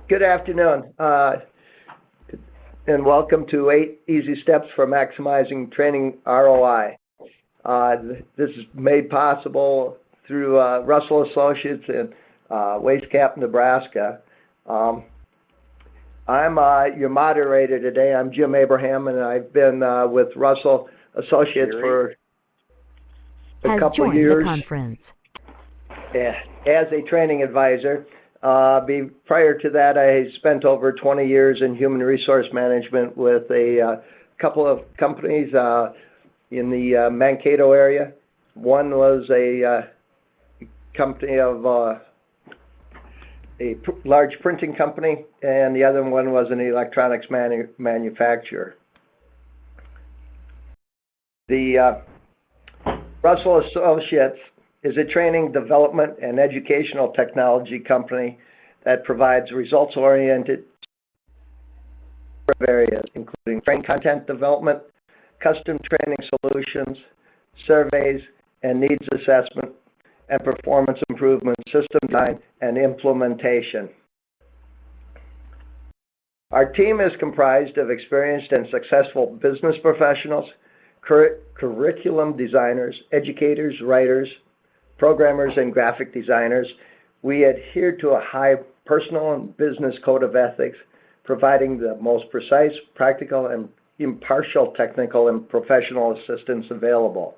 Good afternoon, and welcome to 8 Easy Steps for Maximizing Training ROI. This is made possible through Russell Associates in Waste Cap, Nebraska. I'm your moderator today. I'm Jim Abraham, and I've been with Russell Associates for a couple of years as a training advisor. Prior to that, I spent over 20 years in human resource management with a couple of companies in the Mankato area. One was a company of a large printing company, and the other one was an electronics manufacturer. The Russell Associates is a training, development, and educational technology company that provides results-oriented areas, including training content development, custom training solutions, surveys, and needs assessment, and performance improvement, system design, and implementation. Our team is comprised of experienced and successful business professionals, curriculum designers, educators, writers, programmers, and graphic designers. We adhere to a high personal and business code of ethics, providing the most precise, practical, and impartial technical and professional assistance available.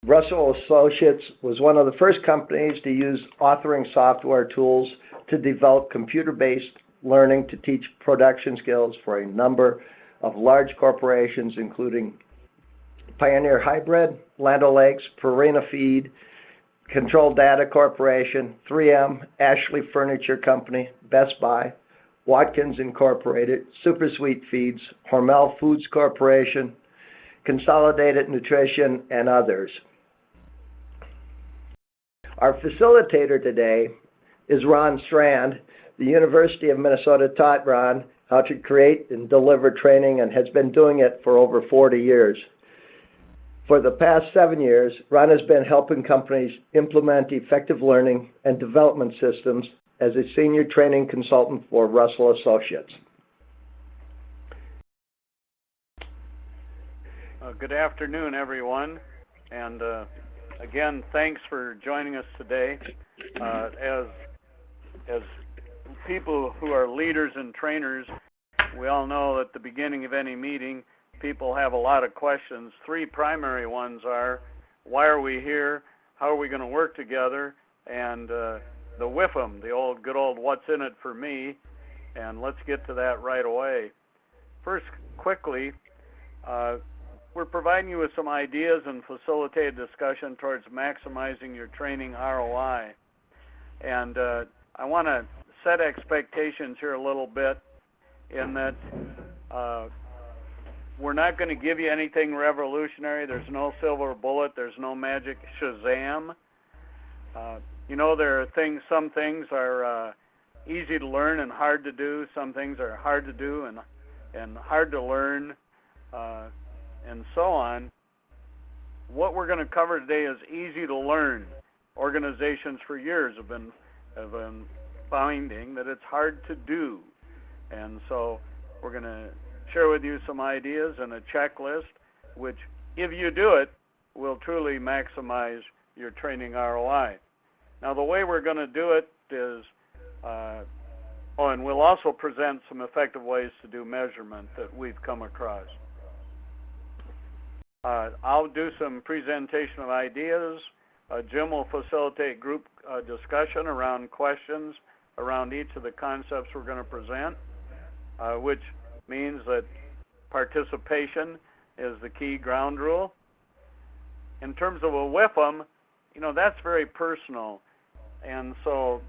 Russell Associates was one of the first companies to use authoring software tools to develop computer-based learning to teach production skills for a number of large corporations, including Pioneer Hybrid, Land O'Lakes, Purina Feed, Control Data Corporation, 3M, Ashley Furniture Company, Best Buy, Watkins Incorporated, SuperSweet Feeds, Hormel Foods Corporation, Consolidated Nutrition, and others. Our facilitator today is Ron Strand. The University of Minnesota taught Ron how to create and deliver training and has been doing it for over 40 years. For the past 7 years, Ron has been helping companies implement effective learning and development systems as a senior training consultant for Russell Associates. Good afternoon, everyone, and again, thanks for joining us today. As people who are leaders and trainers, we all know at the beginning of any meeting, people have a lot of questions. 3 primary ones are, why are we here? How are we going to work together? And the WIFM, the good old what's in it for me? And let's get to that right away. First, quickly, we're providing you with some ideas and facilitated discussion towards maximizing your training ROI. And I want to set expectations here a little bit in that we're not going to give you anything revolutionary. There's no silver bullet. There's no magic Shazam. You know, there are some things are easy to learn and hard to do. Some things are hard to do and hard to learn, and so on. What we're going to cover today is easy to learn. Organizations for years have been finding that it's hard to do. And so we're going to share with you some ideas and a checklist, which, if you do it, will truly maximize your training ROI. Now, the way we're going to do it is, and we'll also present some effective ways to do measurement that we've come across. I'll do some presentation of ideas. Jim will facilitate group discussion around questions around each of the concepts we're going to present, which means that participation is the key ground rule. In terms of a WIFM, you know, that's very personal. And so,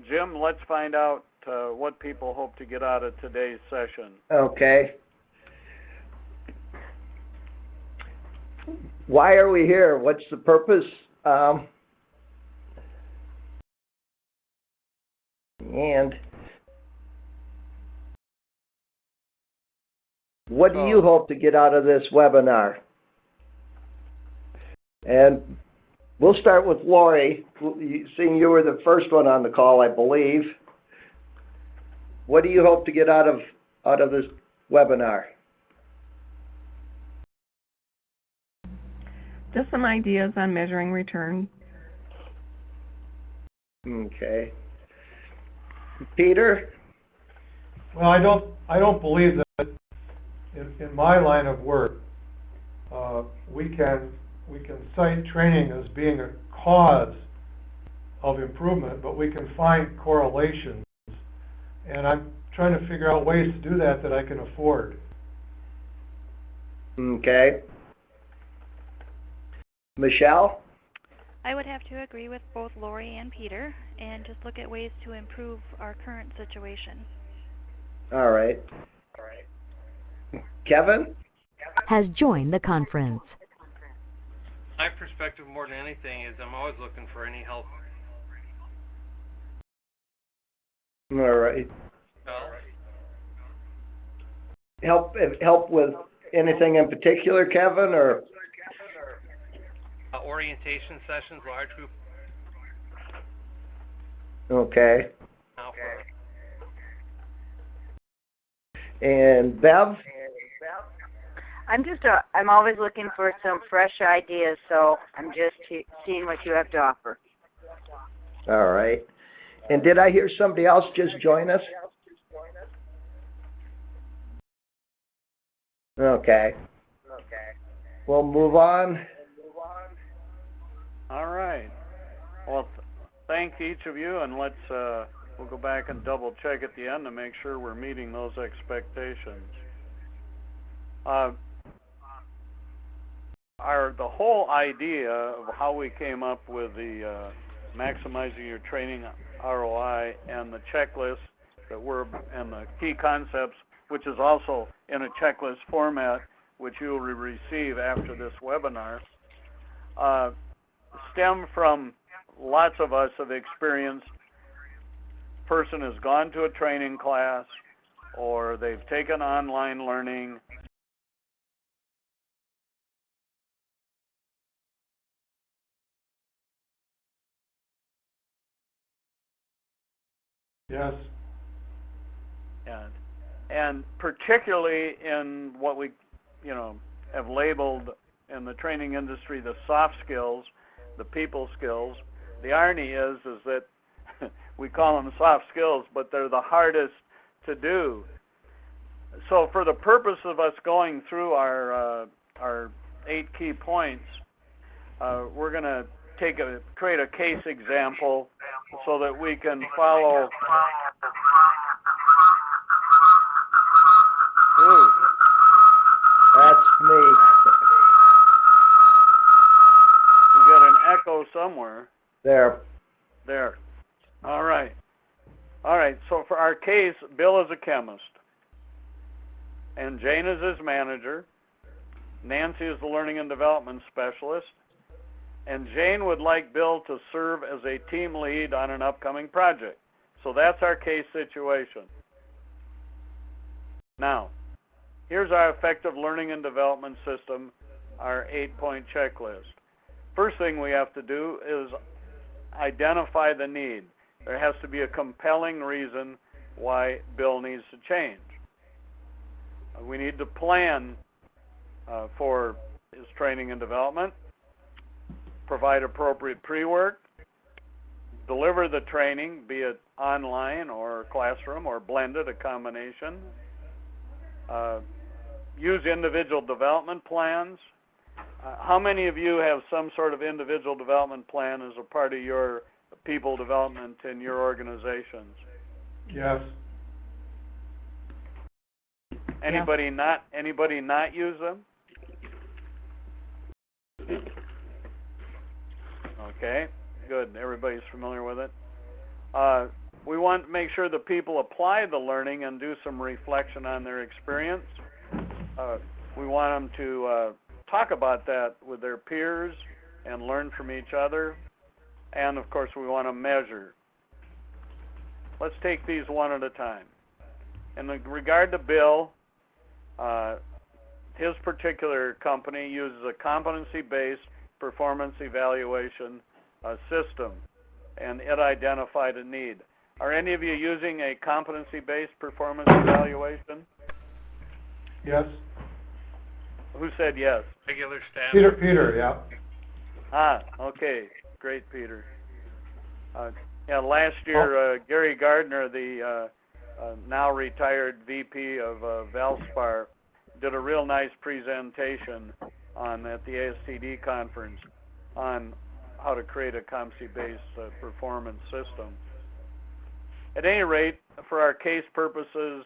Jim, let's find out what people hope to get out of today's session. Okay. Why are we here? What's the purpose? And what do you hope to get out of this webinar? And We'll start with Lori. Seeing you were the first one on the call, I believe. What do you hope to get out of this webinar? Just some ideas on measuring return. Okay. Peter? Well, I don't believe that in my line of work, we can cite training as being a cause of improvement, but we can find correlations. And I'm trying to figure out ways to do that I can afford. Okay. Michelle? I would have to agree with both Lori and Peter and just look at ways to improve our current situation. All right. Kevin? Has joined the conference. My perspective more than anything is I'm always looking for any help. All right. Well, Help with anything in particular, Kevin, or? orientation sessions, large group. Okay. Now for And Bev? I'm always looking for some fresh ideas, so I'm just seeing what you have to offer. All right. And did I hear somebody else just join us? Okay. We'll move on. All right. Well, thank each of you, and let's we'll go back and double check at the end to make sure we're meeting those expectations. The whole idea of how we came up with the maximizing your training ROI and the checklist and the key concepts, which is also in a checklist format, which you will receive after this webinar, stem from lots of us have experienced. Person has gone to a training class, or they've taken online learning. Yes. And particularly in what we, have labeled in the training industry the soft skills, the people skills. The irony is that we call them soft skills, but they're the hardest to do. So for the purpose of us going through our 8 key points, we're going to create a case example so that we can follow. Ooh. That's me. We got an echo somewhere. There. All right. So for our case, Bill is a chemist, and Jane is his manager. Nancy is the learning and development specialist, and Jane would like Bill to serve as a team lead on an upcoming project. So that's our case situation. Now, here's our effective learning and development system, our 8-point checklist. First thing we have to do is identify the need. There has to be a compelling reason why Bill needs to change. We need to plan for his training and development, provide appropriate pre-work, deliver the training, be it online or classroom or blended, a combination, use individual development plans. How many of you have some sort of individual development plan as a part of your people development in your organizations? Yes. Anybody not use them? Okay, good. Everybody's familiar with it. We want to make sure that people apply the learning and do some reflection on their experience. We want them to talk about that with their peers and learn from each other. And of course, we want to measure. Let's take these one at a time. In regard to Bill, his particular company uses a competency-based performance evaluation system, and it identified a need. Are any of you using a competency-based performance evaluation? Yes? Who said yes? Regular staff. Peter, yeah. Okay. Great, Peter. Yeah, last year, Gary Gardner, the now retired VP of Valspar, did a real nice presentation at the ASTD conference on how to create a competency-based performance system. At any rate, for our case purposes,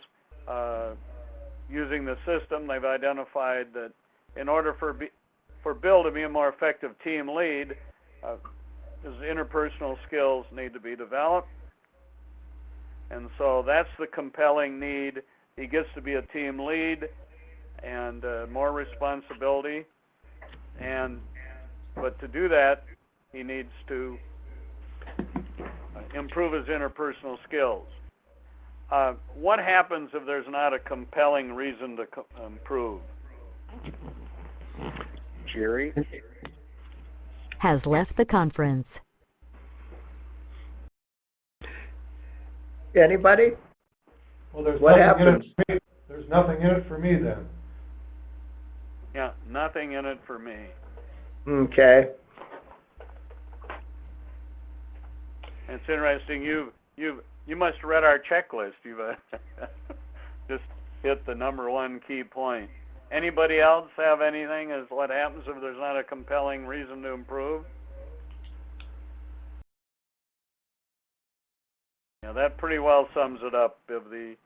using the system, they've identified that in order for Bill to be a more effective team lead, his interpersonal skills need to be developed. And so that's the compelling need. He gets to be a team lead and more responsibility. But to do that, he needs to improve his interpersonal skills. What happens if there's not a compelling reason to improve? Jerry? Has left the conference. Anybody? Well, there's What nothing in happens? it for me. There's nothing in it for me then. Yeah, nothing in it for me. Okay. It's interesting. You must have read our checklist. You've just hit the number one key point. Anybody else have anything as what happens if there's not a compelling reason to improve? Yeah, that pretty well sums it up. If the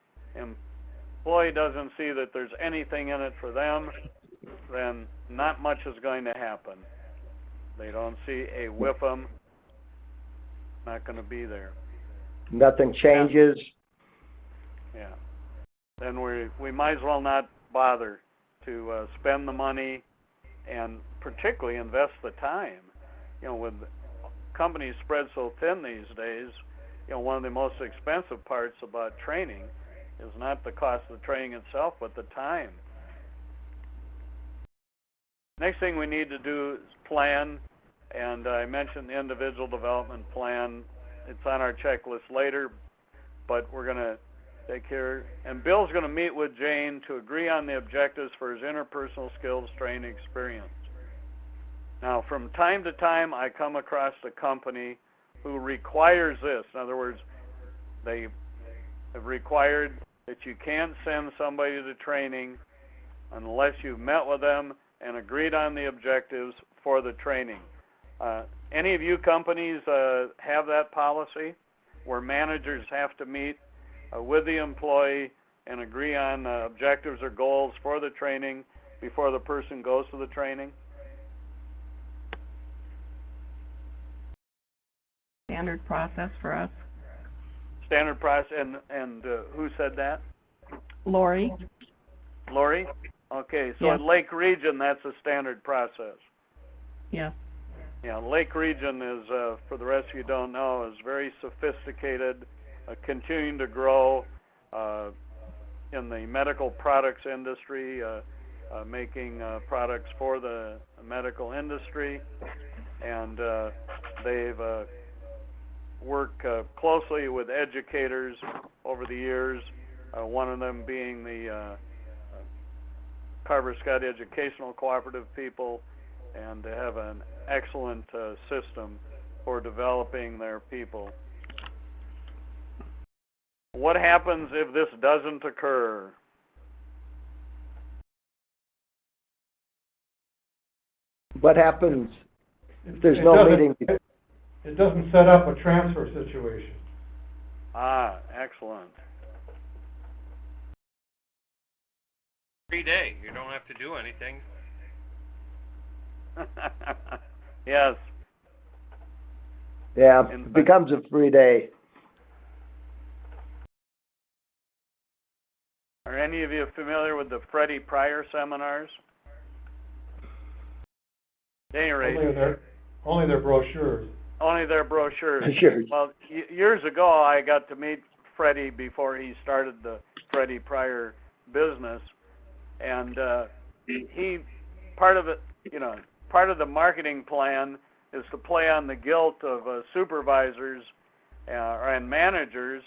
employee doesn't see that there's anything in it for them, then not much is going to happen. They don't see a whiffum, not going to be there. Nothing changes. Yeah. Then we might as well not bother to spend the money and particularly invest the time. You know, with companies spread so thin these days, you know, one of the most expensive parts about training is not the cost of the training itself, but the time. Next thing we need to do is plan, and I mentioned the individual development plan. It's on our checklist later, but we're going to take care. And Bill's going to meet with Jane to agree on the objectives for his interpersonal skills training experience. Now, from time to time, I come across a company who requires this. In other words, they have required that you can't send somebody to training unless you've met with them and agreed on the objectives for the training. Any of you companies have that policy where managers have to meet with the employee and agree on objectives or goals for the training before the person goes to the training? Standard process for us. Standard process, and who said that? Lori? Lori? Okay, so Yeah. at Lake Region, that's a standard process. Yeah. Yeah, Lake Region is, for the rest of you don't know, is very sophisticated, continuing to grow in the medical products industry, making products for the medical industry, and they've worked closely with educators over the years, one of them being the Carver-Scott Educational Cooperative people, and they have an excellent system for developing their people. What happens if this doesn't occur? What happens if there's It no doesn't- meeting? It doesn't set up a transfer situation. Excellent. Free day. You don't have to do anything. Yes. Yeah, it becomes a free day. Are any of you familiar with the Freddie Pryor seminars? At any rate, Only their brochures. only their brochures. Sure. Well, years ago, I got to meet Freddie before he started the Freddie Pryor business, and he part of it, you know, part of the marketing plan is to play on the guilt of supervisors and managers,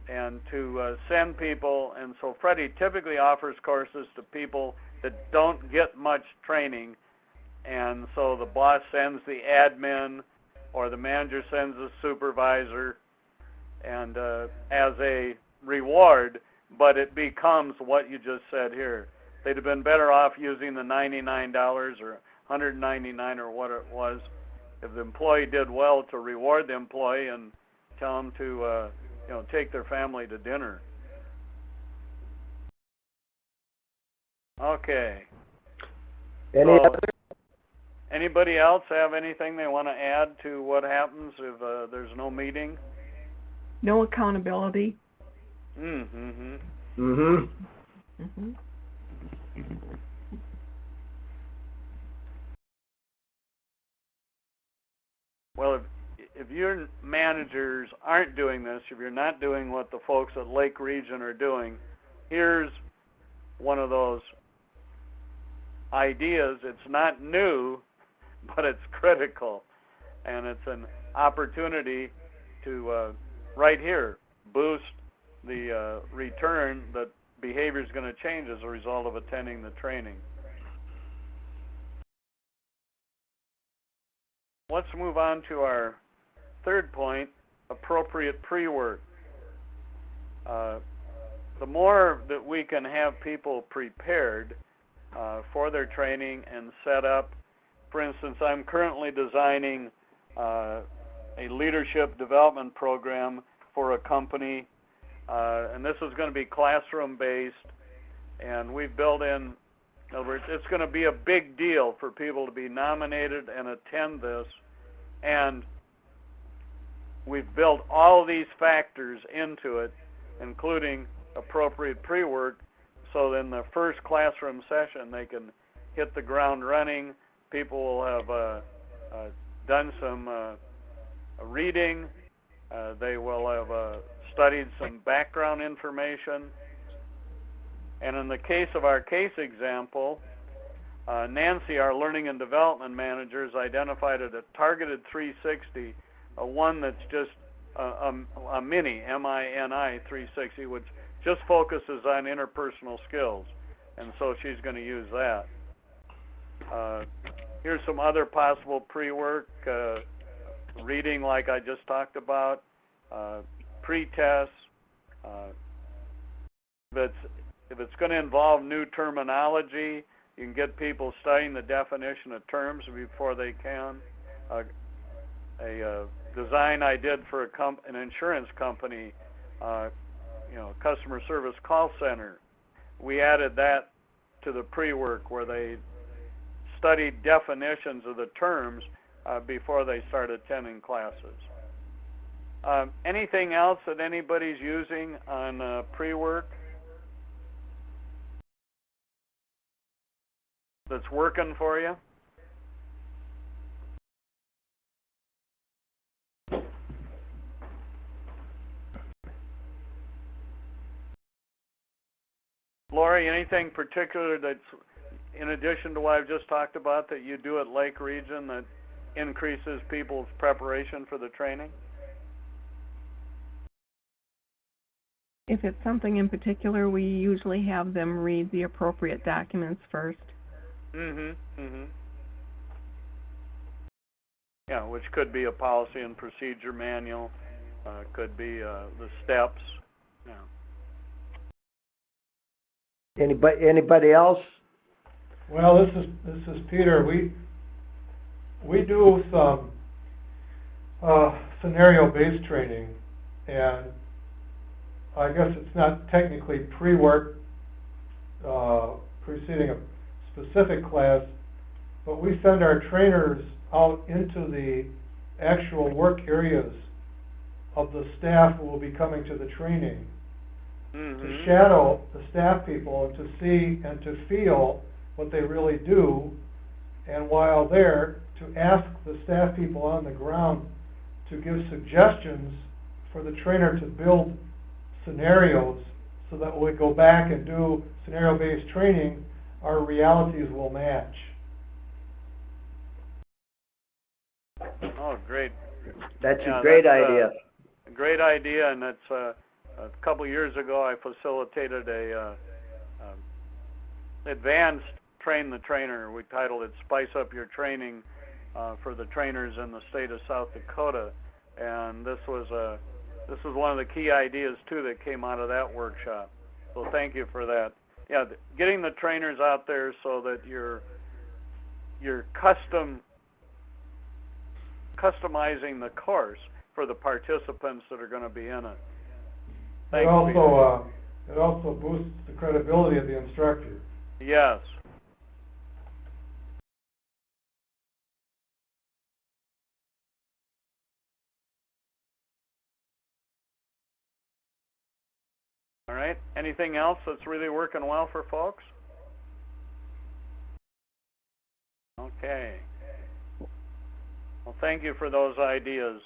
and to send people. And so Freddie typically offers courses to people that don't get much training, and so the boss sends the admin or the manager sends the supervisor, and as a reward, but it becomes what you just said here. They'd have been better off using the $99 or $199 or what it was if the employee did well, to reward the employee and tell them to take their family to dinner. Okay. Anybody else have anything they want to add to what happens if there's no meeting? No accountability. Mm-hmm. Mm-hmm. Mm-hmm. Well, if your managers aren't doing this, if you're not doing what the folks at Lake Region are doing, here's one of those ideas. It's not new, but it's critical, and it's an opportunity to right here boost the return that behavior is going to change as a result of attending the training. Let's move on to our third point, appropriate pre-work. The more that we can have people prepared for their training and set up. For instance, I'm currently designing a leadership development program for a company, and this is going to be classroom-based, and we've built in other words, it's going to be a big deal for people to be nominated and attend this, and we've built all these factors into it, including appropriate pre-work, so in the first classroom session they can hit the ground running. People will have done some reading. They will have studied some background information. And in the case of our case example, Nancy, our learning and development manager, has identified a targeted 360, one that's just a mini, M-I-N-I 360, which just focuses on interpersonal skills. And so she's going to use that. Here's some other possible pre-work, reading like I just talked about, pre-tests. If it's going to involve new terminology, you can get people studying the definition of terms before they can. A design I did for an insurance company, customer service call center, we added that to the pre-work where they studied definitions of the terms before they start attending classes. Anything else that anybody's using on pre-work that's working for you? Lori, anything particular that's in addition to what I've just talked about that you do at Lake Region that increases people's preparation for the training? If it's something in particular, we usually have them read the appropriate documents first. Yeah, which could be a policy and procedure manual, could be the steps. Yeah. Anybody else? Well, this is Peter. We do some scenario-based training, and I guess it's not technically pre-work preceding a specific class, but we send our trainers out into the actual work areas of the staff who will be coming to the training to shadow the staff people and to see and to feel what they really do, and while there, to ask the staff people on the ground to give suggestions for the trainer to build scenarios so that when we go back and do scenario-based training, our realities will match. Oh, great. That's Yeah, a great that's idea. a great idea, and it's a couple years ago I facilitated a advanced train the trainer. We titled it Spice Up Your Training for the trainers in the state of South Dakota, and this was one of the key ideas too that came out of that workshop. So thank you for that. Yeah, getting the trainers out there so that you're customizing the course for the participants that are going to be in it. Thanks, Peter. It also boosts the credibility of the instructor. Yes. All right. Anything else that's really working well for folks? Okay. Well, thank you for those ideas.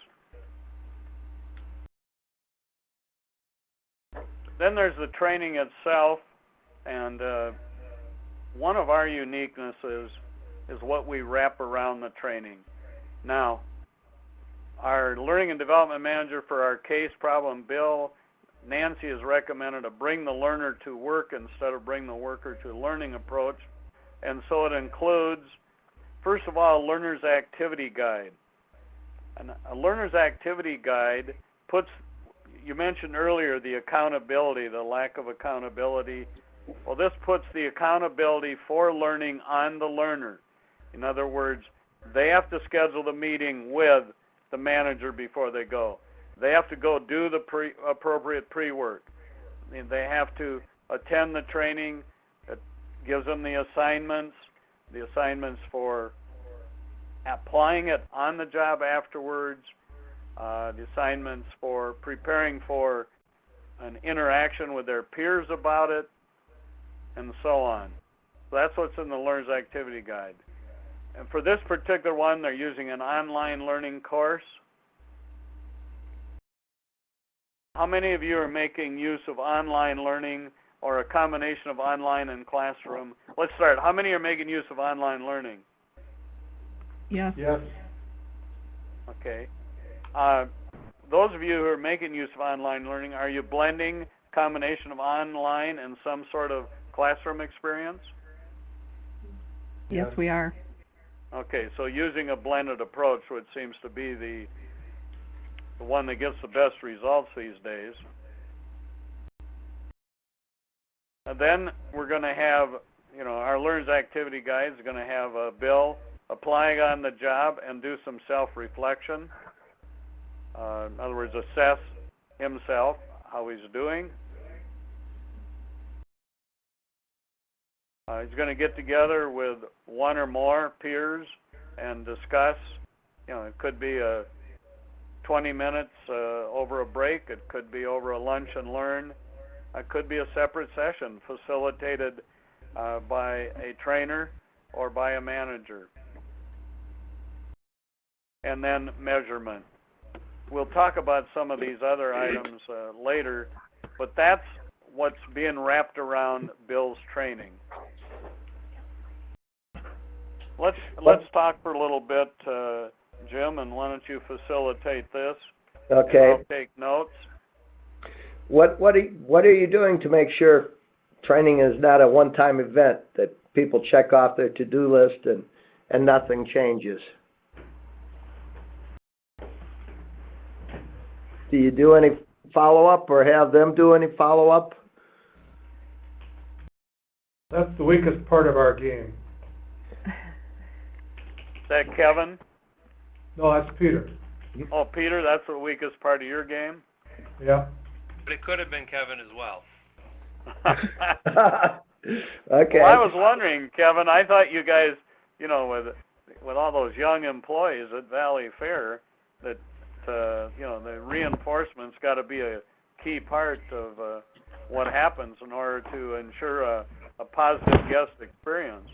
Then there's the training itself, and one of our uniquenesses is what we wrap around the training. Now, our learning and development manager for our case problem, Bill, Nancy has recommended a bring the learner to work instead of bring the worker to learning approach. And so it includes, first of all, a learner's activity guide. And a learner's activity guide puts, you mentioned earlier the accountability, the lack of accountability. Well, this puts the accountability for learning on the learner. In other words, they have to schedule the meeting with the manager before they go. They have to go do the appropriate pre-work. I mean, they have to attend the training. It gives them the assignments for applying it on the job afterwards, the assignments for preparing for an interaction with their peers about it, and so on. So that's what's in the Learner's Activity Guide. And for this particular one, they're using an online learning course. How many of you are making use of online learning or a combination of online and classroom? Let's start. How many are making use of online learning? Yes. Yes. Okay. Those of you who are making use of online learning, are you blending combination of online and some sort of classroom experience? Yes, we are. Okay, so using a blended approach, which seems to be the one that gets the best results these days. And then we're going to have, our Learner's Activity Guide is going to have Bill applying on the job and do some self-reflection. In other words, assess himself, how he's doing. He's going to get together with one or more peers and discuss. It could be 20 minutes over a break. It could be over a lunch and learn. It could be a separate session facilitated by a trainer or by a manager. And then measurement. We'll talk about some of these other items later, but that's what's being wrapped around Bill's training. Let's talk for a little bit, Jim, and why don't you facilitate this? Okay. And I'll take notes. What are you doing to make sure training is not a one-time event that people check off their to-do list and nothing changes? Do you do any follow-up or have them do any follow-up? That's the weakest part of our game. Is that Kevin? No, that's Peter. Oh, Peter, that's the weakest part of your game? Yeah. But it could have been Kevin as well. Okay. Well, I was wondering, Kevin, I thought you guys, with all those young employees at Valley Fair, that, the reinforcement's got to be a key part of what happens in order to ensure a positive guest experience.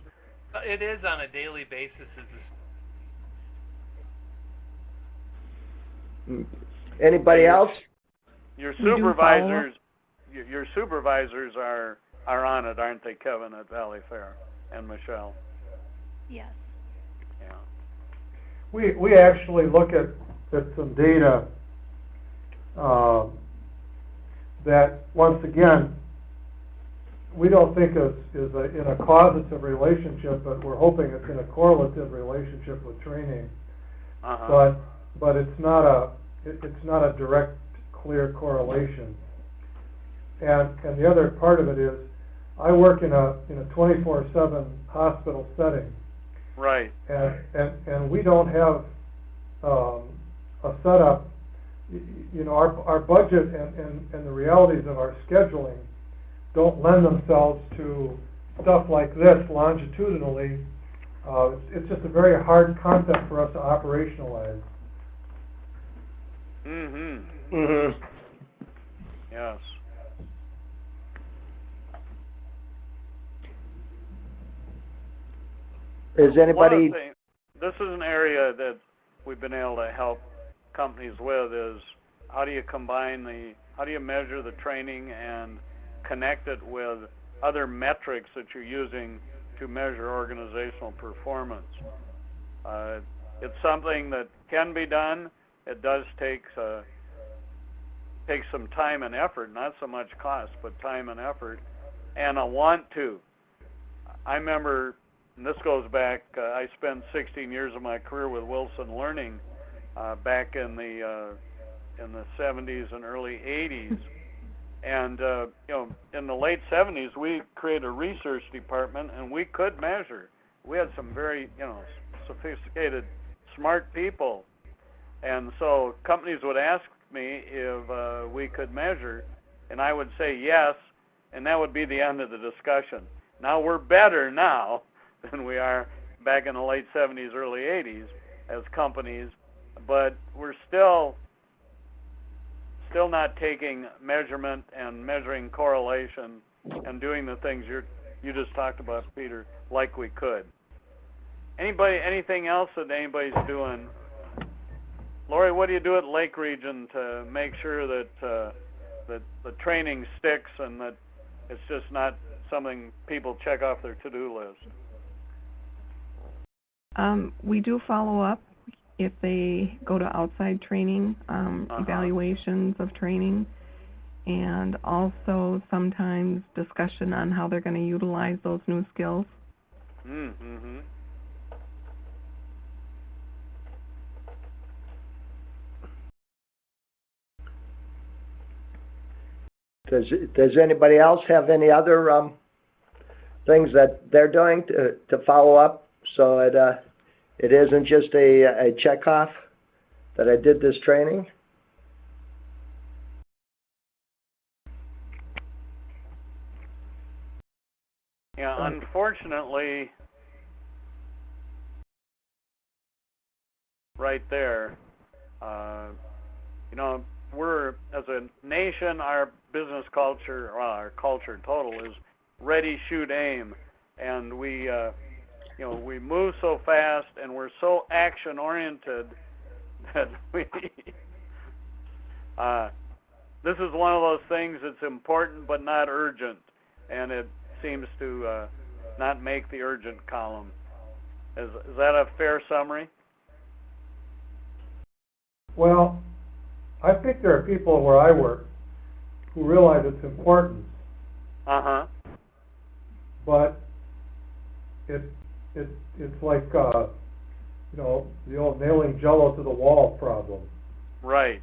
It is on a daily basis. Anybody else? Your We do supervisors, your supervisors are on it, aren't they, Kevin, at Valley Fair, and Michelle? Yes. Yeah. We actually look at some data that, once again, we don't think is in a causative relationship, but we're hoping it's in a correlative relationship with training. But it's not a direct, clear correlation. And the other part of it is, I work in a 24/7 hospital setting. Right. And we don't have a setup. You know, our budget and the realities of our scheduling don't lend themselves to stuff like this longitudinally. It's just a very hard concept for us to operationalize. Yes. Is anybody... This is an area that we've been able to help companies with, is how do you how do you measure the training and connect it with other metrics that you're using to measure organizational performance. It's something that can be done. It does take some time and effort, not so much cost, but time and effort, and a want to. I remember, and this goes back, I spent 16 years of my career with Wilson Learning back in the 70s and early 80s. And you know, in the late 70s, we created a research department, and we could measure. We had some very, sophisticated, smart people, and so companies would ask me if we could measure, and I would say yes, and that would be the end of the discussion. Now we're better now than we are back in the late 70s, early 80s as companies, but we're still not taking measurement and measuring correlation and doing the things you just talked about, Peter, like we could. Anything else that anybody's doing? Lori, what do you do at Lake Region to make sure that that the training sticks and that it's just not something people check off their to-do list? We do follow up if they go to outside training, evaluations of training, and also sometimes discussion on how they're going to utilize those new skills. Mm-hmm. Does anybody else have any other things that they're doing to follow up so it isn't just a check off that I did this training? Yeah, unfortunately, right there, we're, as a nation, our business culture, or our culture total, is ready, shoot, aim, and we move so fast and we're so action oriented that this is one of those things that's important but not urgent, and it seems to not make the urgent column. Is that a fair summary? Well, I think there are people where I work who realize its importance. But it's like the old nailing Jello to the wall problem. Right.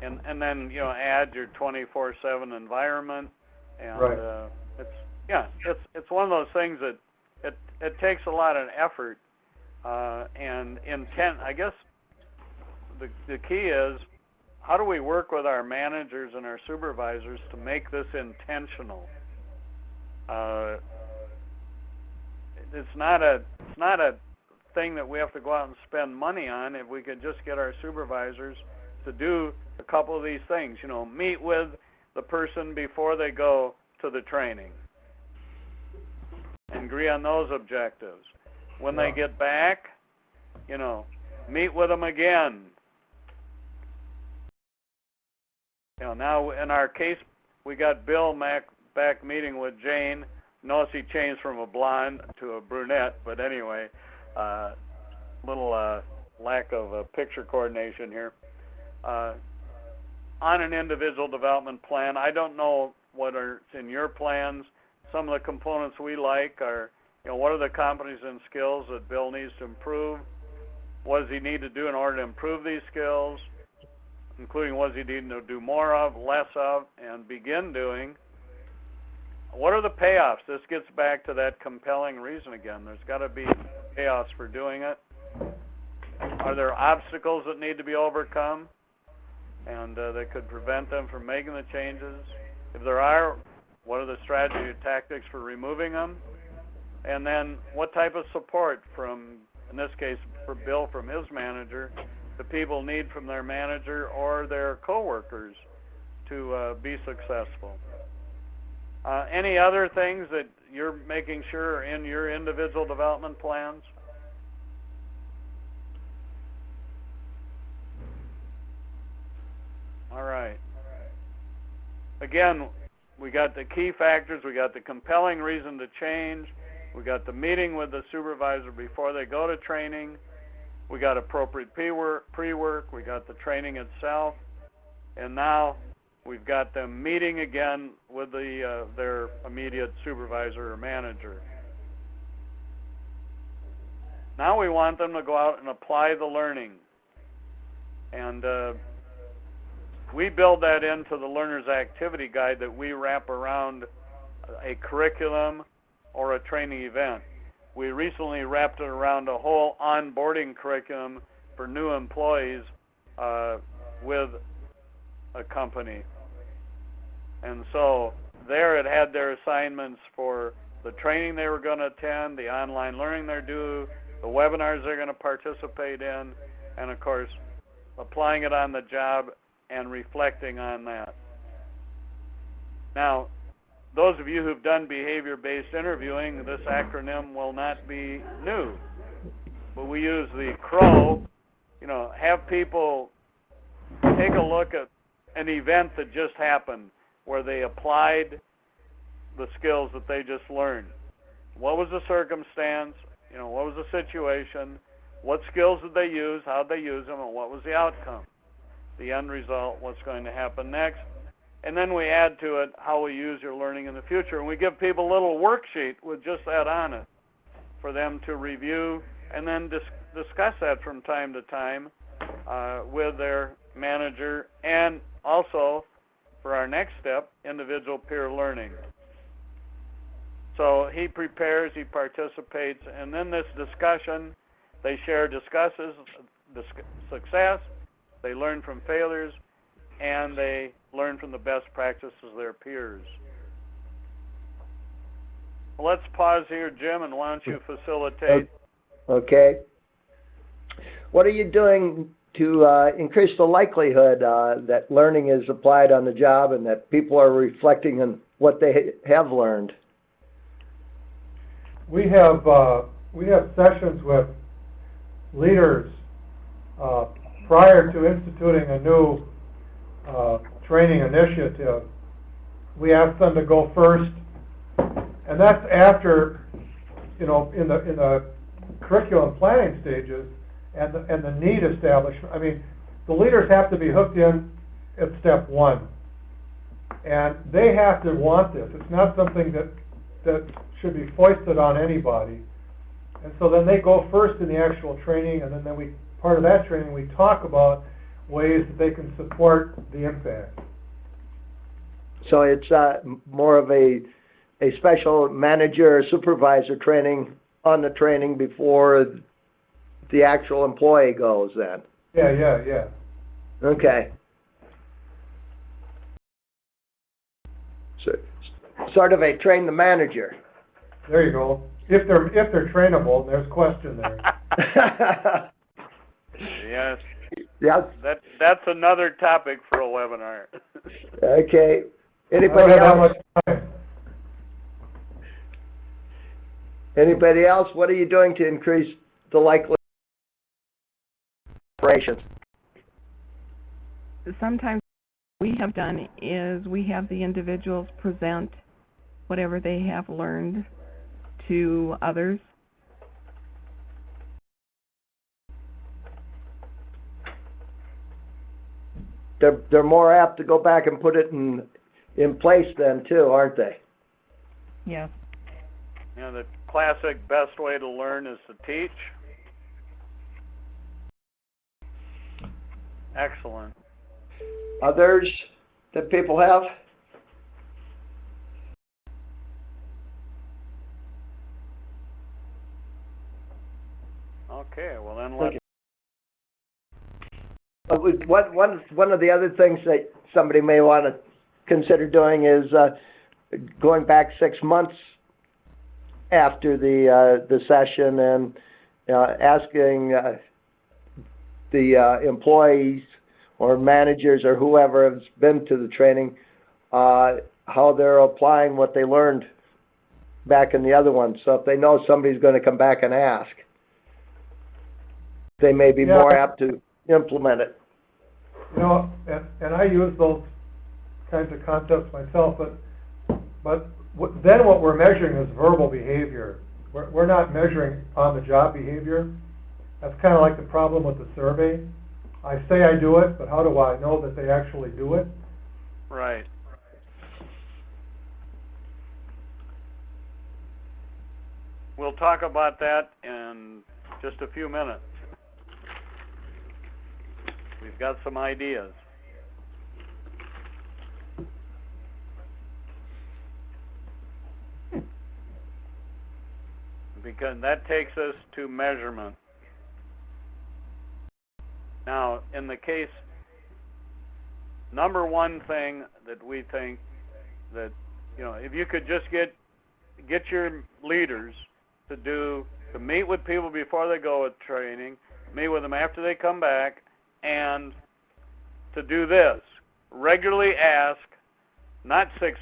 And then add your 24/7 environment, and right. It's one of those things that it takes a lot of effort and intent. I guess the key is, how do we work with our managers and our supervisors to make this intentional? It's not a thing that we have to go out and spend money on. If we could just get our supervisors to do a couple of these things, meet with the person before they go to the training and agree on those objectives. When they get back, meet with them again. Now in our case, we got Bill back meeting with Jane Notice he changed from a blonde to a brunette, but anyway, little lack of picture coordination here. On an individual development plan, I don't know what are in your plans. Some of the components we like are, what are the competencies and skills that Bill needs to improve? What does he need to do in order to improve these skills, including what does he need to do more of, less of, and begin doing? What are the payoffs? This gets back to that compelling reason again. There's got to be payoffs for doing it. Are there obstacles that need to be overcome and that could prevent them from making the changes? If there are, what are the strategy or tactics for removing them? And then what type of support from, in this case, for Bill from his manager, the people need from their manager or their coworkers to be successful? Any other things that you're making sure are in your individual development plans? All right. Again, we got the key factors. We got the compelling reason to change. We got the meeting with the supervisor before they go to training. We got appropriate pre-work. We got the training itself. And now we've got them meeting again with their immediate supervisor or manager. Now we want them to go out and apply the learning. And we build that into the learner's activity guide that we wrap around a curriculum or a training event. We recently wrapped it around a whole onboarding curriculum for new employees with a company. And so there it had their assignments for the training they were going to attend, the online learning they're due, the webinars they're going to participate in, and of course applying it on the job and reflecting on that. Now, those of you who've done behavior-based interviewing, this acronym will not be new. But we use the CROW, have people take a look at an event that just happened where they applied the skills that they just learned. What was the circumstance? What was the situation? What skills did they use? How did they use them? And what was the outcome? The end result, what's going to happen next? And then we add to it how we use your learning in the future. And we give people a little worksheet with just that on it for them to review and then discuss that from time to time with their manager, and also for our next step, individual peer learning. So he prepares, he participates, and then this discussion, they discusses success, they learn from failures, and they learn from the best practices of their peers. Let's pause here, Jim, and why don't you facilitate? Okay. What are you doing to increase the likelihood that learning is applied on the job and that people are reflecting on what they have learned? We have sessions with leaders prior to instituting a new training initiative. We ask them to go first, and that's after, in the curriculum planning stages and the need establishment. I mean, the leaders have to be hooked in at step one, and they have to want this. It's not something that should be foisted on anybody. And so then they go first in the actual training, and then part of that training we talk about ways that they can support the impact. So it's more of a special manager or supervisor training on the training before the actual employee goes then? Yeah. Okay. So, sort of a train the manager. There you go. If they're trainable, there's question there. Yes. Yeah. That's another topic for a webinar. Okay. Anybody else? Anybody else? What are you doing to increase the likelihood of operations? Sometimes what we have done is we have the individuals present whatever they have learned to others. They're more apt to go back and put it in place then too, aren't they? Yes. You know, the classic best way to learn is to teach. Excellent. Others that people have? Okay, well then let's... One of the other things that somebody may want to consider doing is going back 6 months after the session and asking the employees or managers or whoever has been to the training how they're applying what they learned back in the other one. So if they know somebody's going to come back and ask, they may be more apt to implement it. You know, and I use those kinds of concepts myself, but then what we're measuring is verbal behavior. We're not measuring on-the-job behavior. That's kind of like the problem with the survey. I say I do it, but how do I know that they actually do it? Right. We'll talk about that in just a few minutes. We've got some ideas. Because that takes us to measurement. Now, in the case, number one thing that we think that, you know, if you could just get your leaders to meet with people before they go with training, meet with them after they come back, and to do this, regularly ask, not 6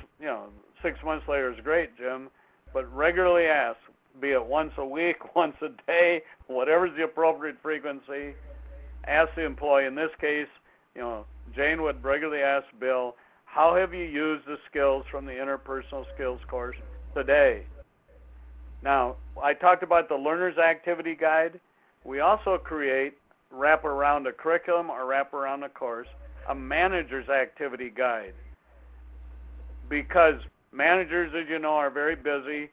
months later is great, Jim, but regularly ask, be it once a week, once a day, whatever's the appropriate frequency, ask the employee. In this case, you know, Jane would regularly ask Bill, how have you used the skills from the interpersonal skills course today? Now, I talked about the learner's activity guide. We also wrap around a curriculum or wrap around a course, a manager's activity guide. Because managers, as you know, are very busy.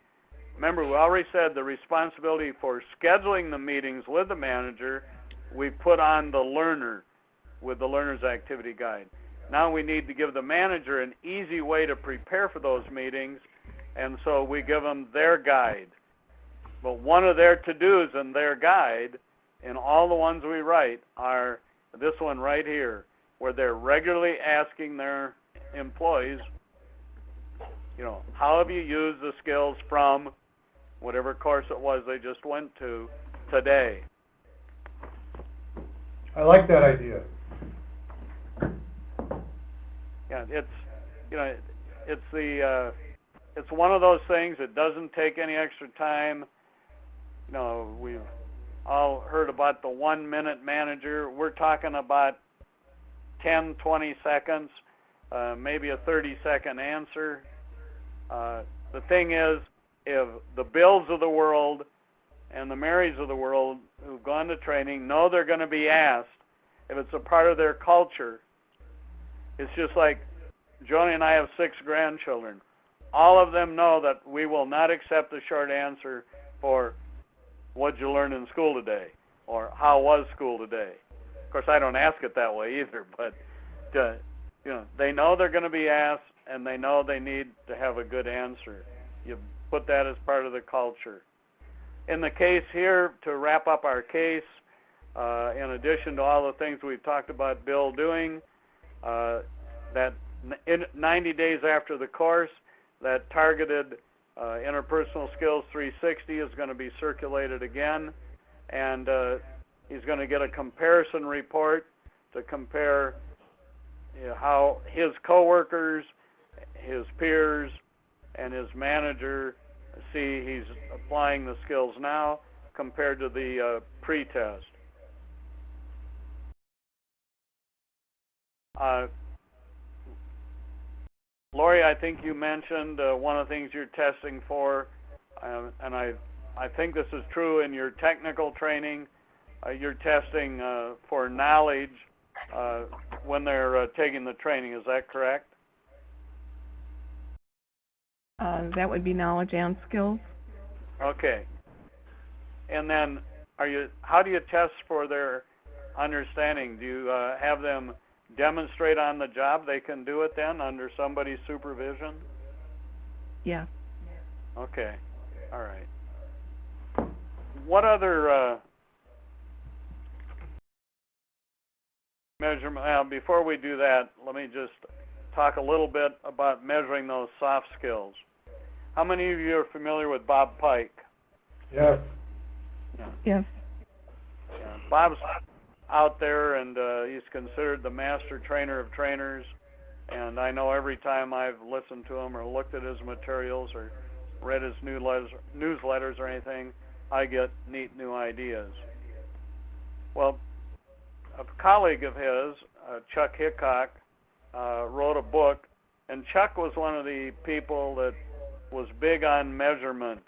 Remember, we already said the responsibility for scheduling the meetings with the manager, we put on the learner with the learner's activity guide. Now we need to give the manager an easy way to prepare for those meetings, and so we give them their guide. But one of their to-dos in their guide, in all the ones we write, are this one right here, where they're regularly asking their employees, you know, how have you used the skills from whatever course it was they just went to today? I like that idea. Yeah, it's one of those things that doesn't take any extra time. You know, we've all heard about the 1-minute manager. We're talking about 10, 20 seconds, maybe a 30-second answer. The thing is, if the Bills of the world and the Marys of the world who've gone to training know they're going to be asked, if it's a part of their culture, it's just like Joni and I have 6 grandchildren. All of them know that we will not accept a short answer for what'd you learn in school today or how was school today. Of course, I don't ask it that way either, but you know, they know they're going to be asked and they know they need to have a good answer. You put that as part of the culture. In the case here, to wrap up our case, in addition to all the things we've talked about Bill doing, that 90 days after the course, that targeted interpersonal skills 360 is going to be circulated again, and he's going to get a comparison report to compare how his coworkers, his peers, and his manager see he's applying the skills now compared to the pre-test. Lori, I think you mentioned one of the things you're testing for, and I think this is true in your technical training. You're testing for knowledge when they're taking the training. Is that correct? That would be knowledge and skills. Okay. And then, how do you test for their understanding? Do you have them demonstrate on the job they can do it then under somebody's supervision? Yeah. Okay. All right. What other measurement? Before we do that, let me just talk a little bit about measuring those soft skills. How many of you are familiar with Bob Pike? Yes. Yes. Yeah, Bob's out there, and he's considered the master trainer of trainers. And I know every time I've listened to him or looked at his materials or read his newsletters or anything, I get neat new ideas. Well, a colleague of his, Chuck Hickok, wrote a book, and Chuck was one of the people that was big on measurement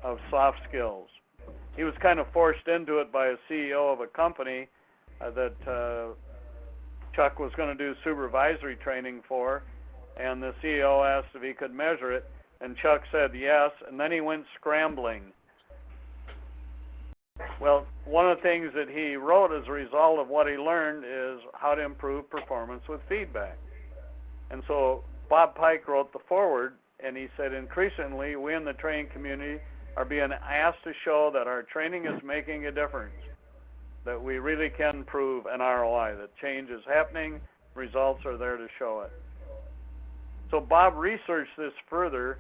of soft skills. He was kind of forced into it by a CEO of a company that Chuck was going to do supervisory training for, and the CEO asked if he could measure it, and Chuck said yes, and then he went scrambling. Well, one of the things that he wrote as a result of what he learned is how to improve performance with feedback. And so Bob Pike wrote the foreword, and he said, increasingly, we in the training community are being asked to show that our training is making a difference, that we really can prove an ROI, that change is happening, results are there to show it. So Bob researched this further,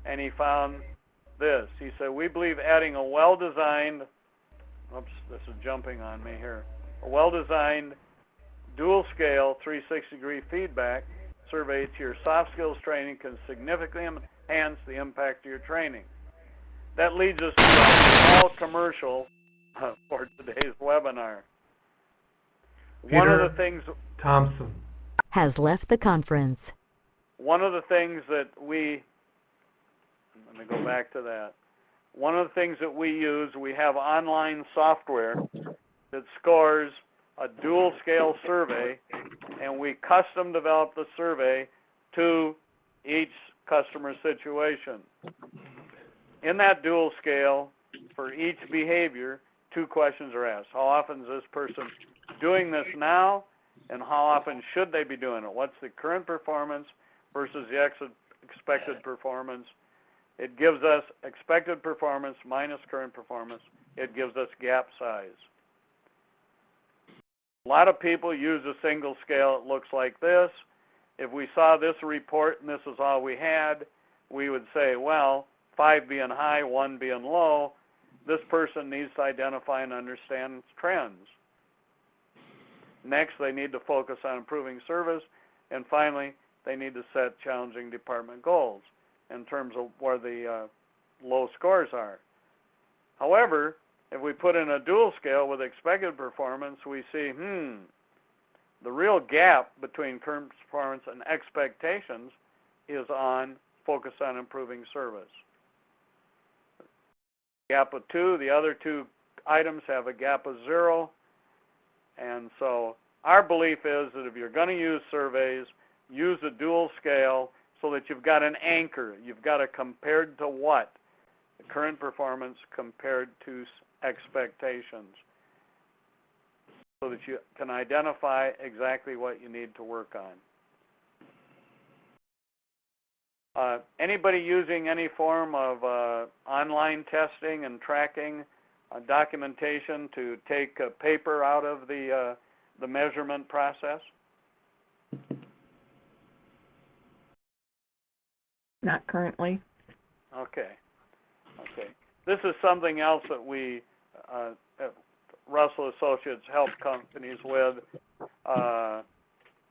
and he found this. He said, we believe adding a well-designed, oops, this is jumping on me here, a well-designed dual-scale 360-degree feedback survey to your soft skills training can significantly enhance the impact of your training. That leads us to a small commercial for today's webinar. One of the things Thompson has left the conference. One of the things that we, let me go back to that. One of the things that we use, we have online software that scores a dual scale survey, and we custom develop the survey to each customer situation. In that dual scale, for each behavior, 2 questions are asked. How often is this person doing this now, and how often should they be doing it? What's the current performance versus the expected performance? It gives us expected performance minus current performance. It gives us gap size. A lot of people use a single scale. It looks like this. If we saw this report and this is all we had, we would say, well, 5 being high, 1 being low, this person needs to identify and understand trends. Next, they need to focus on improving service. And finally, they need to set challenging department goals in terms of where the low scores are. However, if we put in a dual scale with expected performance, we see, the real gap between current performance and expectations is on focus on improving service. Gap of 2, the other 2 items have a gap of 0. And so our belief is that if you're going to use surveys, use a dual scale so that you've got an anchor. You've got a compared to what? The current performance compared to expectations, so that you can identify exactly what you need to work on. Anybody using any form of online testing and tracking documentation to take a paper out of the measurement process? Not currently. Okay. Okay. This is something else that we at Russell Associates help companies with.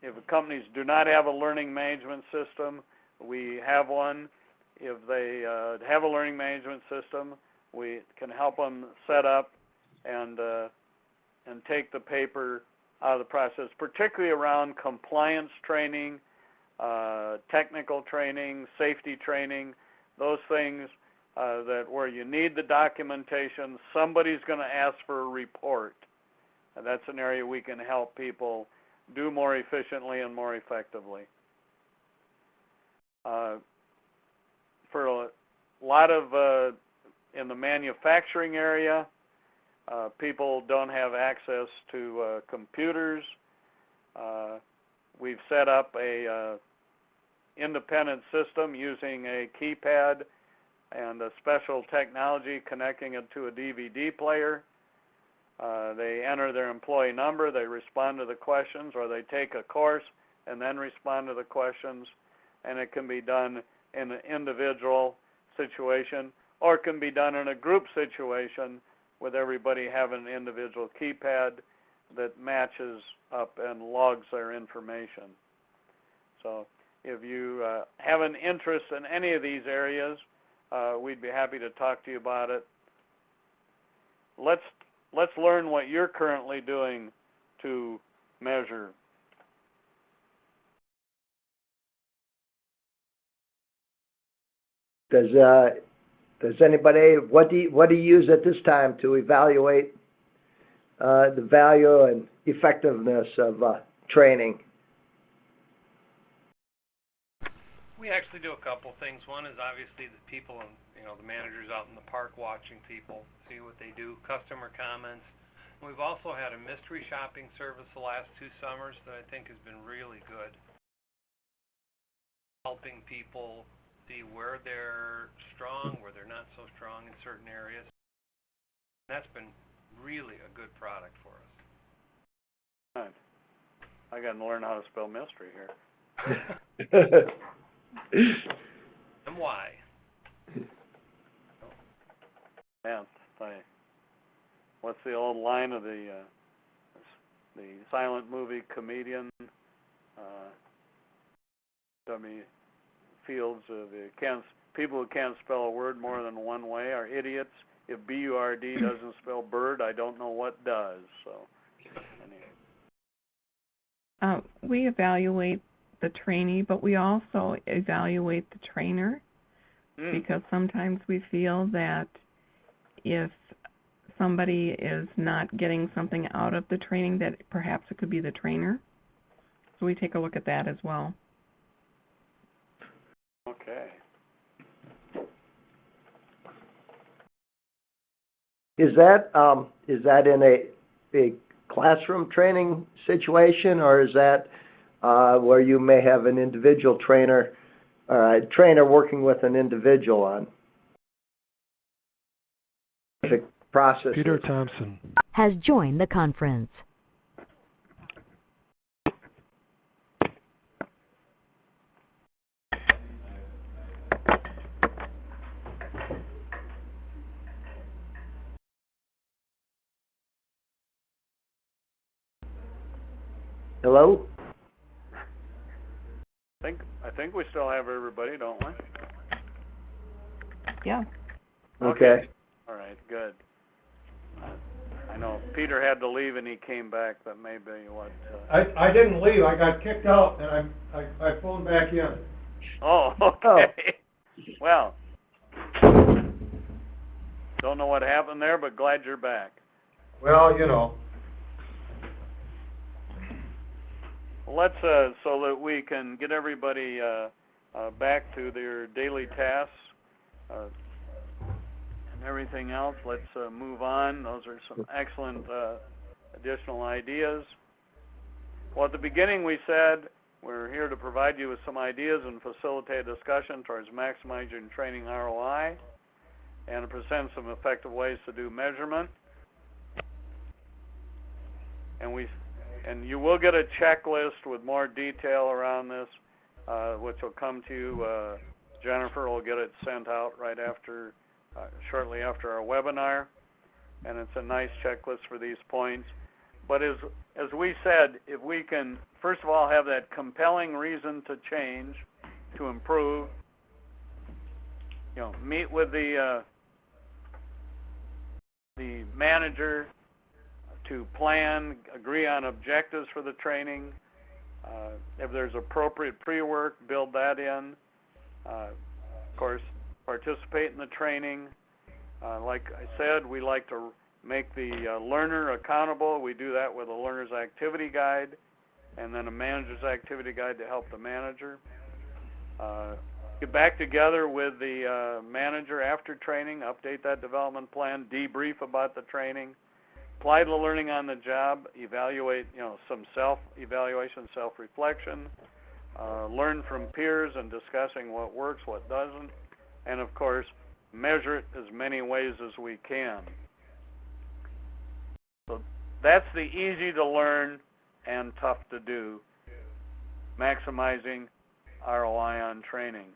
If companies do not have a learning management system, we have one. If they have a learning management system, we can help them set up and take the paper out of the process, particularly around compliance training, technical training, safety training, those things that where you need the documentation, somebody's going to ask for a report. And that's an area we can help people do more efficiently and more effectively. For a lot of, in the manufacturing area, people don't have access to computers. We've set up a independent system using a keypad and a special technology connecting it to a DVD player. They enter their employee number, they respond to the questions, or they take a course and then respond to the questions, and it can be done in an individual situation, or it can be done in a group situation with everybody having an individual keypad that matches up and logs their information. So if you have an interest in any of these areas, we'd be happy to talk to you about it. Let's learn what you're currently doing to measure. Does anybody, what do you use at this time to evaluate the value and effectiveness of training? We actually do a couple things. One is obviously the people and the managers out in the park watching people, see what they do, customer comments. We've also had a mystery shopping service the last 2 summers that I think has been really good, helping people see where they're strong, where they're not so strong in certain areas. That's been really a good product for us. I got to learn how to spell mystery here. And why? Yeah, what's the old line of the silent movie comedian? W. Fields, people who can't spell a word more than one way are idiots. If B-U-R-D doesn't spell bird, I don't know what does. So, anyway. We evaluate the trainee, but we also evaluate the trainer because sometimes we feel that if somebody is not getting something out of the training, that perhaps it could be the trainer. So we take a look at that as well. Okay. Is that in a classroom training situation, or is that where you may have an individual trainer or a trainer working with an individual on specific processes? Peter Thompson has joined the conference. Hello? I think we still have everybody, don't we? Yeah. Okay. All right, good. I know Peter had to leave and he came back. That may be what. I didn't leave. I got kicked out, and I phoned back in. Oh, okay. Well, don't know what happened there, but glad you're back. Well, Let's so that we can get everybody back to their daily tasks and everything else. Let's move on. Those are some excellent additional ideas. Well, at the beginning we said we're here to provide you with some ideas and facilitate a discussion towards maximizing training ROI and to present some effective ways to do measurement. And you will get a checklist with more detail around this, which will come to you. Jennifer will get it sent out right after, shortly after our webinar. And it's a nice checklist for these points. But as we said, if we can, first of all, have that compelling reason to change, to improve, meet with the manager, to plan, agree on objectives for the training, If there's appropriate pre-work, build that in. Of course, participate in the training. Like I said, we like to make the learner accountable. We do that with a learner's activity guide and then a manager's activity guide to help the manager. Get back together with the manager after training, update that development plan, debrief about the training, apply the learning on the job, evaluate, some self-evaluation, self-reflection, learn from peers and discussing what works, what doesn't, and of course, measure it as many ways as we can. So that's the easy to learn and tough to do, maximizing ROI on training.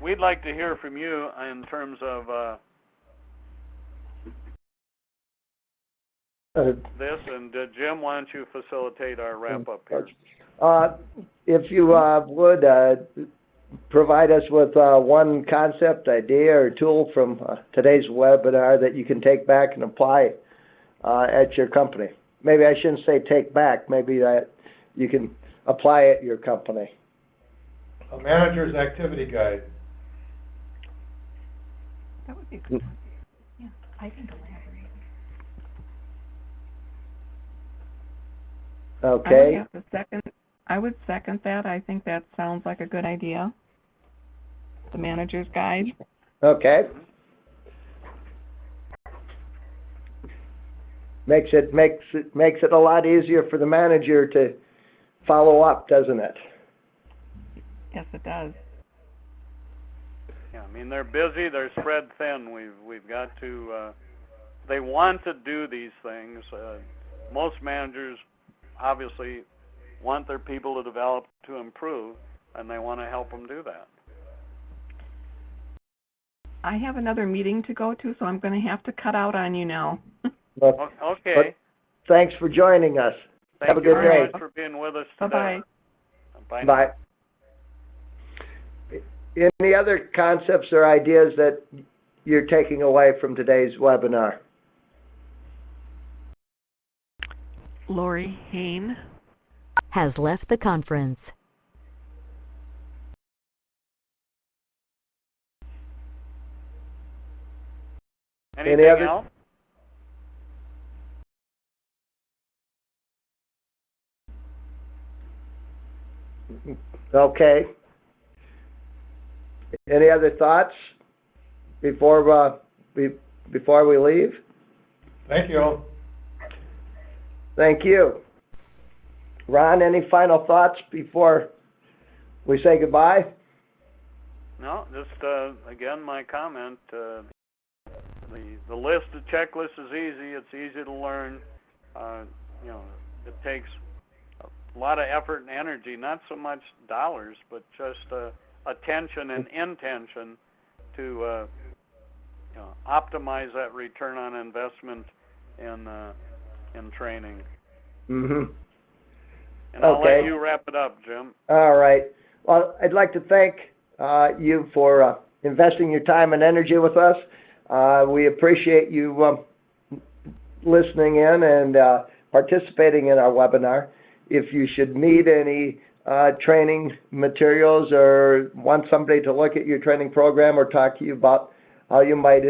We'd like to hear from you in terms of this, and Jim, why don't you facilitate our wrap-up here? If you would provide us with one concept, idea, or tool from today's webinar that you can take back and apply at your company. Maybe I shouldn't say take back, maybe that you can apply at your company. A manager's activity guide. That would be good. Yeah, I can elaborate. Okay. I would second that. I think that sounds like a good idea. The manager's guide. Okay. Makes it a lot easier for the manager to follow up, doesn't it? Yes, it does. Yeah, I mean, they're busy, they're spread thin. We've got to, they want to do these things. Most managers obviously want their people to develop, to improve, and they want to help them do that. I have another meeting to go to, so I'm going to have to cut out on you now. Okay. Thanks for joining us. Have a good day. Thank you very much for being with us today. Bye-bye. Bye. Any other concepts or ideas that you're taking away from today's webinar? Lori Hain has left the conference. Anything else? Okay. Any other thoughts before we leave? Thank you. Thank you. Ron, any final thoughts before we say goodbye? No, just again, my comment. The list, the checklist is easy. It's easy to learn. It takes a lot of effort and energy, not so much dollars, but just attention and intention to optimize that return on investment in training. Mm-hmm. And I'll let you wrap it up, Jim. All right. Well, I'd like to thank you for investing your time and energy with us. We appreciate you listening in and participating in our webinar. If you should need any training materials or want somebody to look at your training program or talk to you about how you might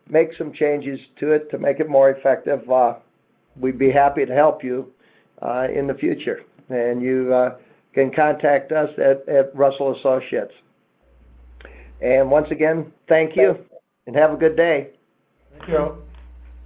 make some changes to it to make it more effective, we'd be happy to help you in the future. And you can contact us at Russell Associates. And once again, thank you and have a good day. Thank you.